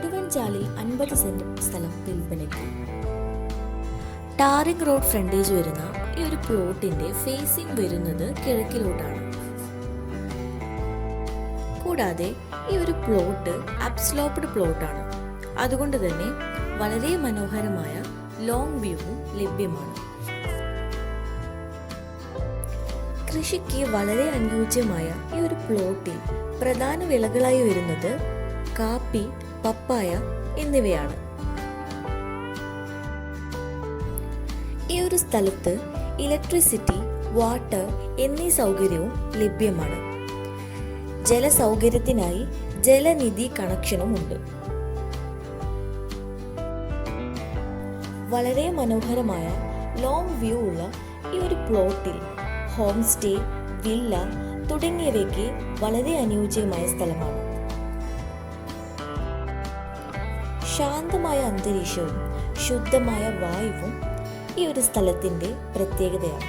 വടുവഞ്ചാലിൽ 50 saint സ്ഥലം വിൽപ്പനയ്ക്ക്. Tarring road frontage വരുന്ന ഈ ഒരു പ്ലോട്ടിന്റെ ഫേസിംഗ് വരുന്നത് കിഴക്കിലോട്ടാണ്. കൂടാതെ ഈ ഒരു പ്ലോട്ട് അപ്സ്ലോപ്ഡ് പ്ലോട്ടാണ്. അതുകൊണ്ട് തന്നെ വളരെ മനോഹരമായ ലോങ് വ്യൂവും ലഭ്യമാണ്. കൃഷിക്ക് വളരെ അനുയോജ്യമായ ഈ ഒരു പ്ലോട്ടിൽ പ്രധാന വിളകളായി വരുന്നത് കാപ്പി, പപ്പായ എന്നിവയാണ്. ഈ ഒരു സ്ഥലത്ത് ഇലക്ട്രിസിറ്റി, വാട്ടർ എന്നീ സൗകര്യവും ലഭ്യമാണ്. ജലസൗകര്യത്തിനായി ജലനിധി കണക്ഷനും ഉണ്ട്. വളരെ മനോഹരമായ ലോങ് വ്യൂ ഉള്ള ഈ ഒരു പ്ലോട്ടിൽ ഹോം സ്റ്റേ, വില്ല തുടങ്ങിയവയ്ക്ക് വളരെ അനുയോജ്യമായ സ്ഥലമാണ്. ശാന്തമായ അന്തരീക്ഷവും ശുദ്ധമായ വായുവും ഈ ഒരു സ്ഥലത്തിന്റെ പ്രത്യേകതയാണ്.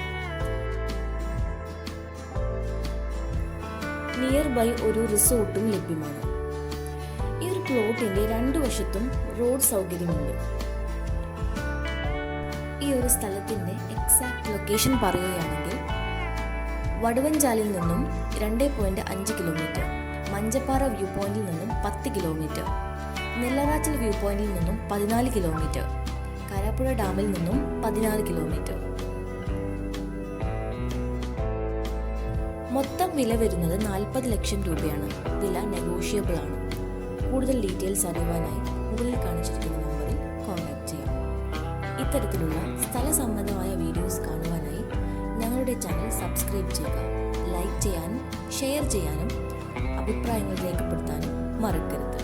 നിയർ ബൈ ഒരു റിസോർട്ടും ലഭ്യമാണ്. ഈ ഒരു പ്ലോട്ടിന്റെ 2 വശത്തും റോഡ് സൗകര്യമുണ്ട്. ഈ ഒരു സ്ഥലത്തിന്റെ എക്സാക്ട് ലൊക്കേഷൻ പറയുകയാണെങ്കിൽ വടുവഞ്ചാലിൽ നിന്നും 2.5 കിലോമീറ്റർ, മഞ്ചപ്പാറ വ്യൂ പോയിന്റിൽ നിന്നും 10 കിലോമീറ്റർ, നെല്ലറാച്ചൽ വ്യൂ പോയിന്റിൽ നിന്നും 14 കിലോമീറ്റർ, കാരാപ്പുഴ ഡാമിൽ നിന്നും 16 കിലോമീറ്റർ. മൊത്തം വില വരുന്നത് 40 ലക്ഷം രൂപയാണ്. വില നെഗോഷ്യബിൾ ആണ്. കൂടുതൽ ഡീറ്റെയിൽസ് അറിയുവാനായി മുകളിൽ കാണിച്ചിരിക്കുന്ന നമ്പറിൽ കോൺടാക്ട് ചെയ്യാം. ഇത്തരത്തിലുള്ള സ്ഥല സംബന്ധമായ വീഡിയോസ് കാണുവാനായി ഞങ്ങളുടെ ചാനൽ സബ്സ്ക്രൈബ് ചെയ്യുക. ലൈക്ക് ചെയ്യാനും ഷെയർ ചെയ്യാനും അഭിപ്രായങ്ങൾ രേഖപ്പെടുത്താനും മറക്കരുത്.